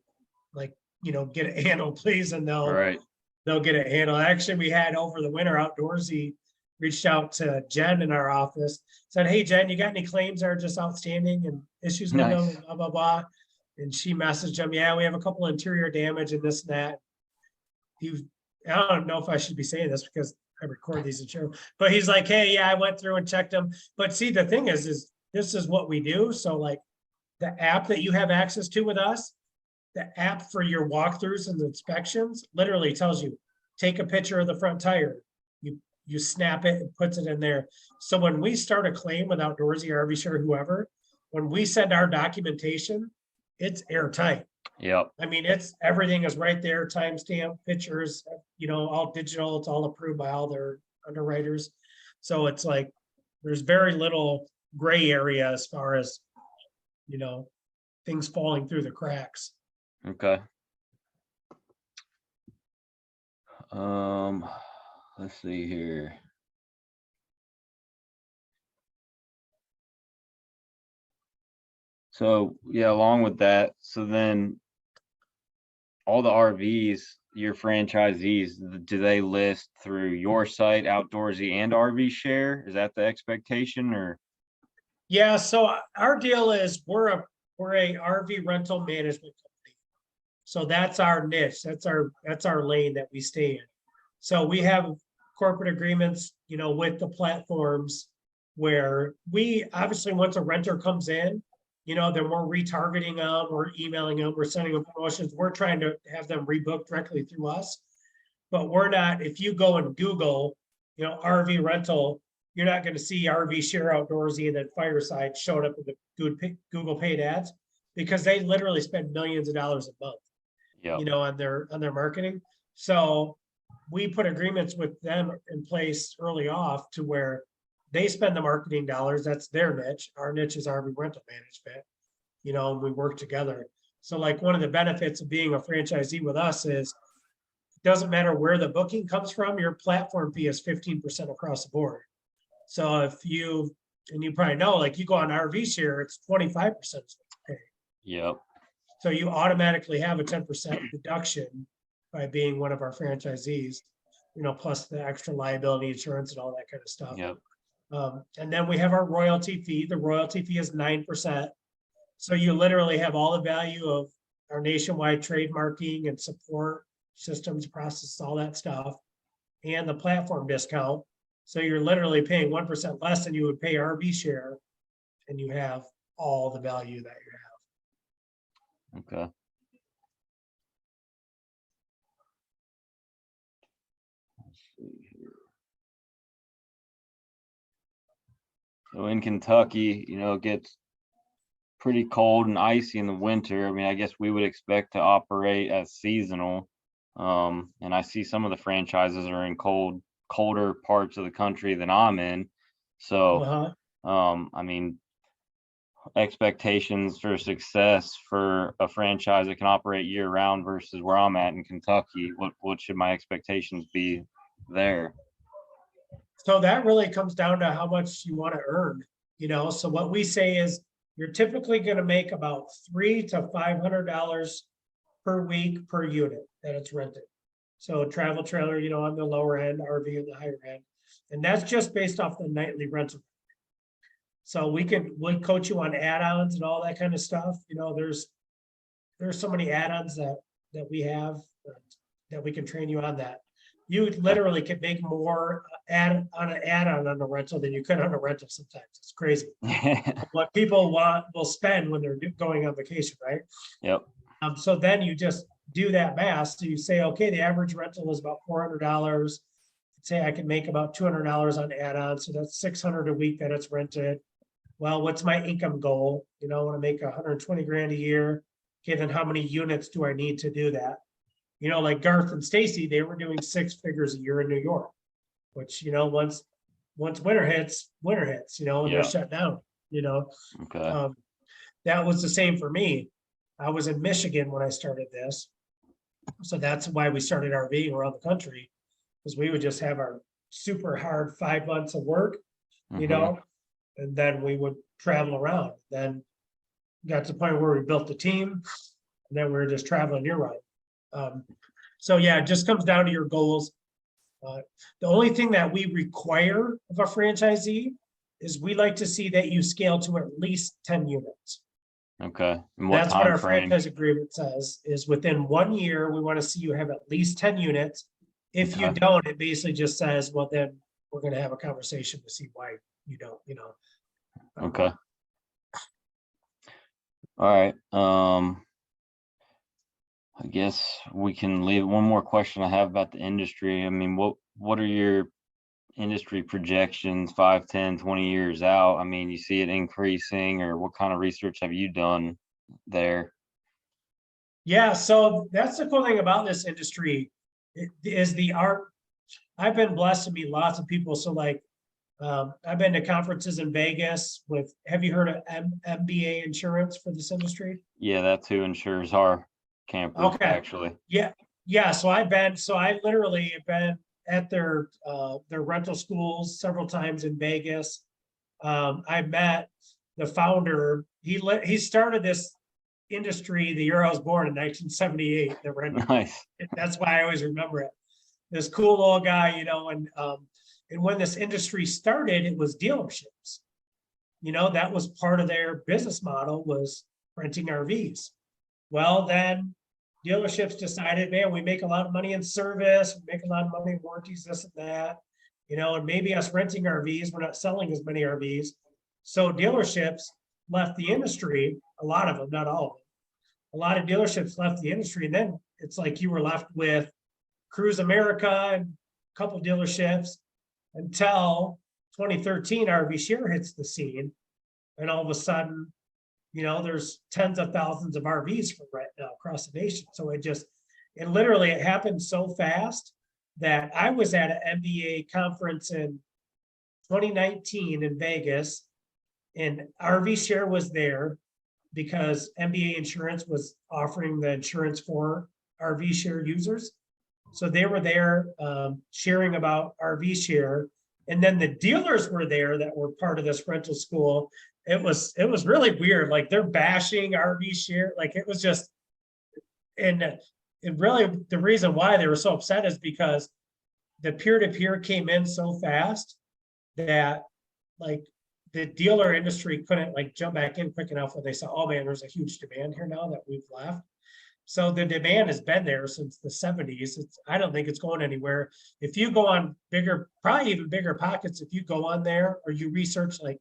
Like, get it handled, please. And All right. they'll get it handled. Actually, we had over the winter outdoorsy reached out to Jen in our office, said, hey, Jen, you got any claims that are just outstanding and issues with them, Nice. blah, blah, blah. And she messaged him, yeah, we have a couple interior damage and this and that. I don't know if I should be saying this because I record these and show, but he's like, hey, yeah, I went through and checked them. But see, the thing is this is what we do. So like the app that you have access to with us, the app for your walkthroughs and inspections literally tells you, take a picture of the front tire. You snap it and puts it in there. So when we start a claim with Outdoorsy, RV Share, whoever, when we send our documentation, it's airtight. Yep. I mean, everything is right there, timestamp, pictures, all digital, it's all approved by all their underwriters. So it's like, there's very little gray area as far as, things falling through the cracks. Okay. Let's see here. So yeah, along with that, so then all the RVs, your franchisees, do they list through your site, Outdoorsy and RV Share? Is that the expectation or? Yeah, so our deal is we're a RV rental management company. So that's our niche. That's our lane that we stay in. So we have corporate agreements, with the platforms where we obviously, once a renter comes in, then we're retargeting them, we're emailing them, we're sending them promotions. We're trying to have them rebook directly through us. But we're not, if you go and Google, RV rental, you're not going to see RV Share, Outdoorsy, and then Fireside showed up in the Google paid ads, because they literally spend millions of dollars a month, Yeah. on their marketing. So we put agreements with them in place early off to where they spend the marketing dollars. That's their niche. Our niche is RV rental management, and we work together. So like one of the benefits of being a franchisee with us is it doesn't matter where the booking comes from, your platform fee is 15% across the board. So if you probably know, like you go on RV Share, it's 25% pay. Yep. So you automatically have a 10% deduction by being one of our franchisees, plus the extra liability insurance and all that kind of stuff. Yep. And then we have our royalty fee. The royalty fee is 9%. So you literally have all the value of our nationwide trademarking and support systems, process, all that stuff, and the platform discount. So you're literally paying 1% less than you would pay RV Share, and you have all the value that you have. Okay. Let's see here. So in Kentucky, it gets pretty cold and icy in the winter. I mean, I guess we would expect to operate as seasonal. And I see some of the franchises are in colder parts of the country than I'm in. So, I mean, expectations for success for a franchise that can operate year round versus where I'm at in Kentucky, what should my expectations be there? So that really comes down to how much you want to earn, so what we say is you're typically going to make about $300 to $500 per week per unit that it's rented. So travel trailer, on the lower end, RV on the higher end, and that's just based off the nightly rental. So we coach you on add-ons and all that kind of stuff. There's so many add-ons that we have that we can train you on that. You literally can make more on an add-on on a rental than you could on a rental sometimes. It's crazy. What people will spend when they're going on vacation, right? Yep. So then you just do that math. So you say, okay, the average rental is about $400. Say I can make about $200 on add-ons, so that's 600 a week that it's rented. Well, what's my income goal? You know, I want to make 120 grand a year. Okay, then how many units do I need to do that? You know, like Garth and Stacy, they were doing 6 figures a year in New York, which, you know, once winter hits, and Yeah. they're shut down, Okay. that was the same for me. I was in Michigan when I started this. So that's why we started RVing around the country, because we would just have our super hard 5 months of work, Mhm. and then we would travel around. Then got to the point where we built the team, and then we were just traveling year round. So yeah, it just comes down to your goals. The only thing that we require of a franchisee is we like to see that you scale to at least 10 units. Okay. And what That's what time our frame? franchise agreement says, is within 1 year, we want to see you have at least 10 units. If you Okay. don't, it basically just says, well, then we're going to have a conversation to see why you don't, Okay. All right. I guess we can leave one more question I have about the industry. I mean, what are your industry projections 5, 10, 20 years out? I mean, you see it increasing, or what kind of research have you done there? Yeah, so that's the cool thing about this industry is the art. I've been blessed to meet lots of people. So like, I've been to conferences in Vegas with, have you heard of MBA insurance for this industry? Yeah, that's who insures our campers, Okay. actually. Yeah, yeah. So I literally have been at their rental schools several times in Vegas. I met the founder. He started this industry the year I was born in 1978. The rental. Nice. That's why I always remember it. This cool old guy, and when this industry started, it was dealerships. That was part of their business model, was renting RVs. Well, then dealerships decided, man, we make a lot of money in service, we make a lot of money in warranties, this and that, and maybe us renting RVs, we're not selling as many RVs. So dealerships left the industry, a lot of them, not all of them. A lot of dealerships left the industry, and then it's like you were left with Cruise America and a couple dealerships until 2013, RV Share hits the scene, and all of a sudden, there's tens of thousands of RVs for rent now across the nation. So it literally, it happened so fast that I was at an MBA conference in 2019 in Vegas, and RV Share was there because MBA Insurance was offering the insurance for RV Share users. So they were there sharing about RV Share. And then the dealers were there that were part of this rental school. It was really weird. Like, they're bashing RV Share. Like, it was just, and really the reason why they were so upset is because the peer-to-peer came in so fast that, like, the dealer industry couldn't like jump back in quick enough when they saw, oh man, there's a huge demand here now that we've left. So the demand has been there since the 70s. I don't think it's going anywhere. If you go on probably even bigger pockets, if you go on there or you research like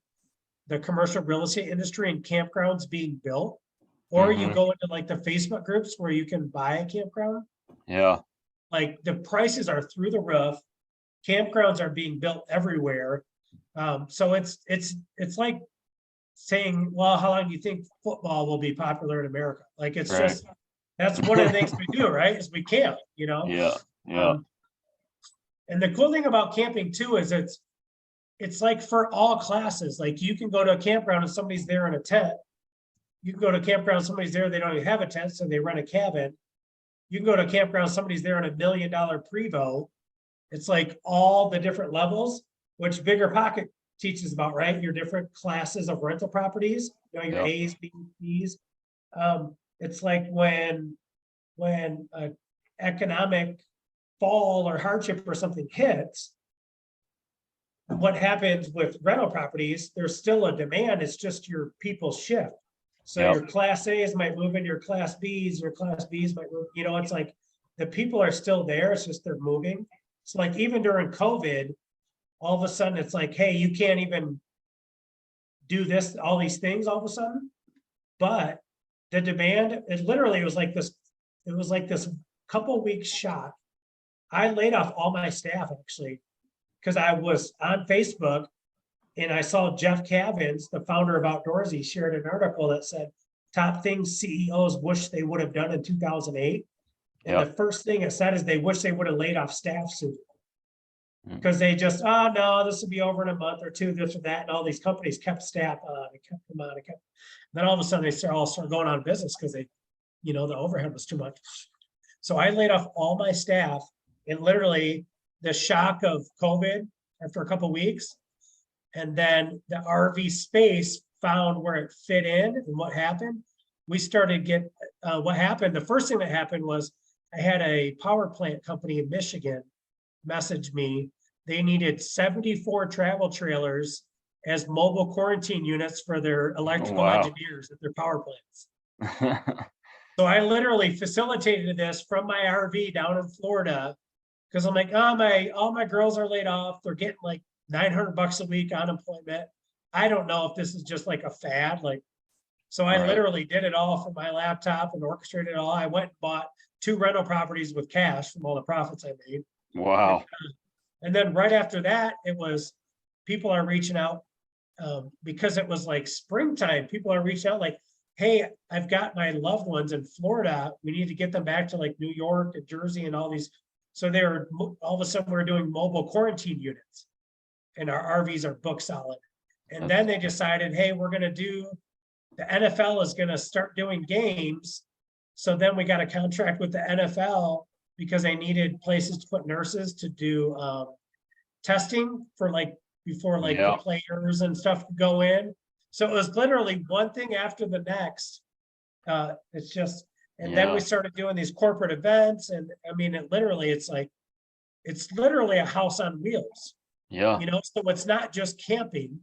the commercial real estate industry and campgrounds being built, or you go into like the Facebook groups where you can buy a campground. Yeah. Like, the prices are through the roof. Campgrounds are being built everywhere. So it's like saying, well, how long do you think football will be popular in America? Like, it's Right. just, that's one of the things we do, right? Is we camp, Yeah. Yeah. And the cool thing about camping too is it's like for all classes. Like, you can go to a campground and somebody's there in a tent. You can go to a campground, somebody's there, they don't even have a tent, so they rent a cabin. You can go to a campground, somebody's there in $1 million Prevost. It's like all the different levels, which Bigger Pocket teaches about, right? Your different classes of rental properties, your Yep. A's, B's, C's. It's like when economic fall or hardship or something hits, what happens with rental properties, there's still a demand, it's just your people shift. So Yep. your class A's might move in, your class B's might move, it's like the people are still there, it's just they're moving. So like, even during COVID, all of a sudden it's like, hey, you can't even do this, all these things all of a sudden. But the demand, it was like this it was like this couple weeks shock. I laid off all my staff actually, because I was on Facebook and I saw Jeff Cavins, the founder of Outdoorsy, shared an article that said top things CEOs wish they would have done in 2008. And the first thing it said is they wish they would have laid off staff sooner. Because they just, oh no, this will be over in a month or two, this or that. And all these companies kept staff on, and kept them on, and kept. Then all of a sudden they all start going out of business because they, the overhead was too much. So I laid off all my staff, and literally the shock of COVID after a couple of weeks, and then the RV space found where it fit in and what happened. We started what happened. The first thing that happened was I had a power plant company in Michigan message me. They needed 74 travel trailers as mobile quarantine units for their electrical engineers at their power plants. So I literally facilitated this from my RV down in Florida, because I'm like, oh, all my girls are laid off. They're getting like $900 a week unemployment. I don't know if this is just like a fad. So I literally did it all from my laptop and orchestrated it all. I went and bought 2 rental properties with cash from all the profits I made. Wow. And then right after that, it was people are reaching out because it was like springtime. People are reaching out like, hey, I've got my loved ones in Florida. We need to get them back to like New York and Jersey and all these. So all of a sudden we're doing mobile quarantine units and our RVs are book solid. And then they decided, hey, the NFL is going to start doing games. So then we got a contract with the NFL because they needed places to put nurses to do testing for before the players and stuff could go in. So it was literally one thing after the next. It's just, and then we started doing these corporate events. And I mean, it's literally a house on wheels. Yeah. So it's not just camping.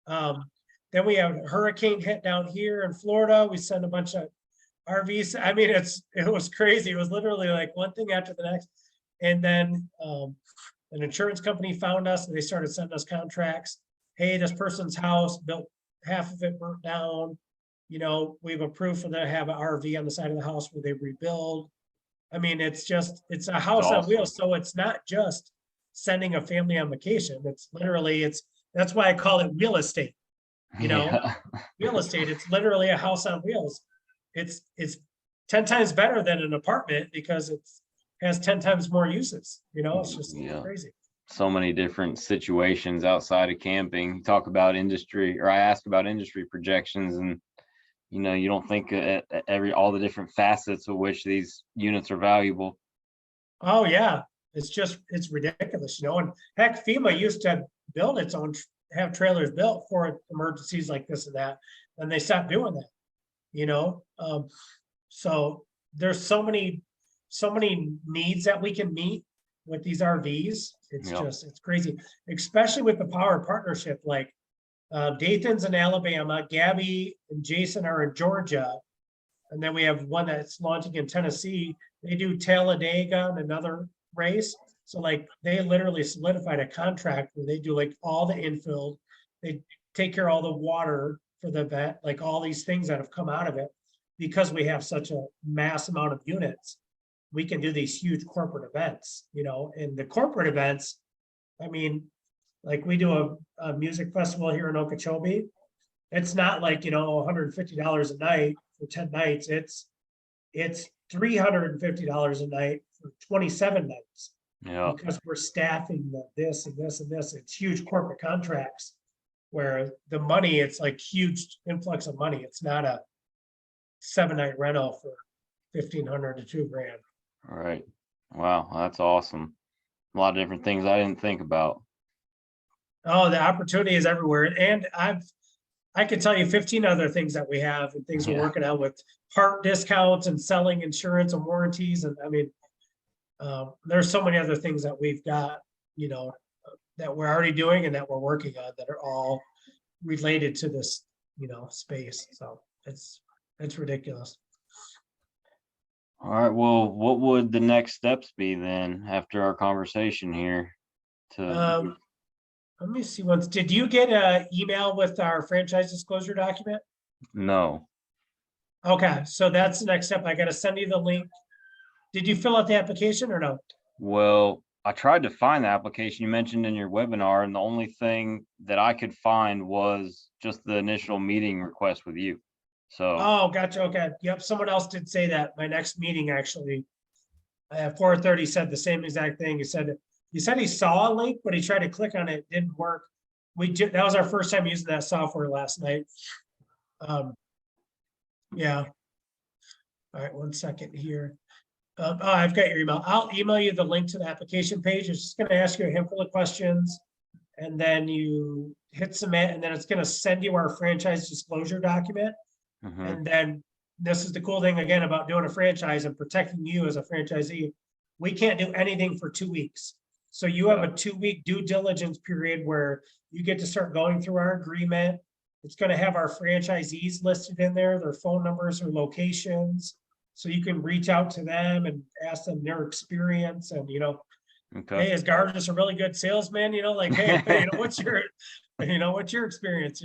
Then we have a hurricane hit down here in Florida. We sent a bunch of RVs. I mean, it was crazy. It was literally like one thing after the next. And then an insurance company found us and they started sending us contracts. Hey, this person's house built, half of it burnt down. We've approved for them to have an RV on the side of the house where they rebuild. I mean, it's a house on wheels. So it's not just sending a family on vacation. It's literally, that's why I call it real estate. Real estate, it's literally a house on wheels. It's 10 times better than an apartment because it has 10 times more uses. It's just crazy. So many different situations outside of camping. Talk about industry, or I ask about industry projections, and you don't think all the different facets of which these units are valuable. Oh yeah, it's ridiculous. And heck, FEMA used to build its own, have trailers built for emergencies like this and that, and they stopped doing that. So there's so many needs that we can meet with these RVs. It's crazy, especially with the power partnership. Like Dathan's in Alabama, Gabby and Jason are in Georgia, and then we have one that's launching in Tennessee. They do Talladega and another race. So they literally solidified a contract where they do all the infill. They take care of all the water for the event, all these things that have come out of it. Because we have such a mass amount of units, we can do these huge corporate events, and the corporate events, I mean, we do a music festival here in Okeechobee. It's not $150 a night for 10 nights. It's $350 a night for 27 nights. Yeah. Because we're staffing this and this and this. It's huge corporate contracts where the money, it's huge influx of money. It's not a 7-night rental for $1,500 to $2,000. All right. Wow, that's awesome. A lot of different things I didn't think about. Oh, the opportunity is everywhere. And I could tell you 15 other things that we have and things we're working on with part discounts and selling insurance and warranties. And I mean, there's so many other things that we've got, that we're already doing and that we're working on that are all related to this, space. So it's ridiculous. All right. Well, what would the next steps be then after our conversation here? Let me see once. Did you get an email with our franchise disclosure document? No. Okay, so that's the next step. I got to send you the link Did you fill out the application or no? Well, I tried to find the application you mentioned in your webinar, and the only thing that I could find was just the initial meeting request with you. So, Oh, gotcha. Okay. Yep. Someone else did say that. My next meeting actually. At 4:30 said the same exact thing. He said he saw a link, but he tried to click on it. It didn't work. That was our first time using that software last night. Yeah. All right, 1 second here. Oh, I've got your email. I'll email you the link to the application page. It's just gonna ask you a handful of questions. And then you hit submit, and then it's gonna send you our franchise disclosure document. mhm, And then this is the cool thing again about doing a franchise and protecting you as a franchisee. We can't do anything for 2 weeks. So you have a 2-week due diligence period where you get to start going through our agreement. It's gonna have our franchisees listed in there, their phone numbers or locations. So you can reach out to them and ask them their experience and, okay, hey, is Garvis a really good salesman? Like, hey, what's your experience,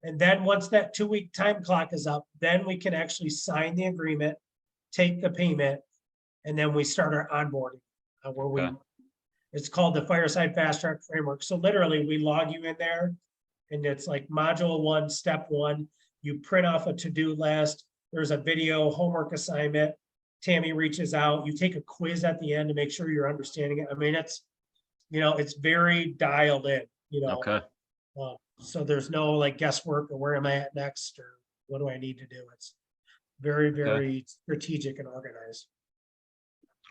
and then once that 2-week time clock is up, then we can actually sign the agreement, take the payment, and then we start our onboarding. Okay. It's called the Fireside Fast Track Framework. So literally we log you in there and it's like module 1, step 1, you print off a to-do list. There's a video homework assignment. Tammy reaches out, you take a quiz at the end to make sure you're understanding it. I mean, it's very dialed in, okay, so there's no like guesswork or where am I at next or what do I need to do? It's very, very strategic and organized.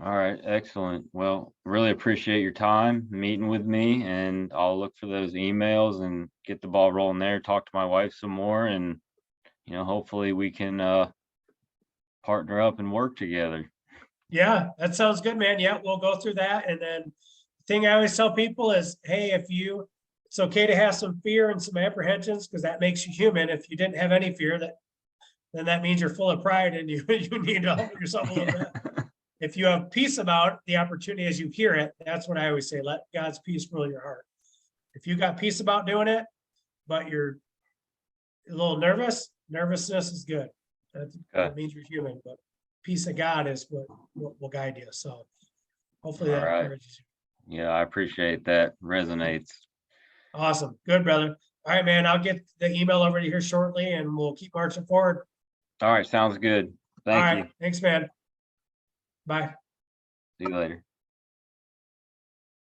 all right, excellent. Well, really appreciate your time meeting with me, and I'll look for those emails and get the ball rolling there, talk to my wife some more, and, hopefully we can, partner up and work together. Yeah, that sounds good, man. Yeah, we'll go through that. And then the thing I always tell people is, hey, it's okay to have some fear and some apprehensions because that makes you human. If you didn't have any fear, then that means you're full of pride and you need to help yourself a little bit. If you have peace about the opportunity as you hear it, that's what I always say, let God's peace rule your heart. If you got peace about doing it, but you're a little nervousness is good. That means you're human, but peace of God is what will guide you. So hopefully that All right. encourages you. Yeah, I appreciate that. Resonates. Awesome. Good, brother. All right, man. I'll get the email over to you here shortly and we'll keep marching forward. All right, sounds good. All Thank right. you. Thanks, man. Bye. See you later.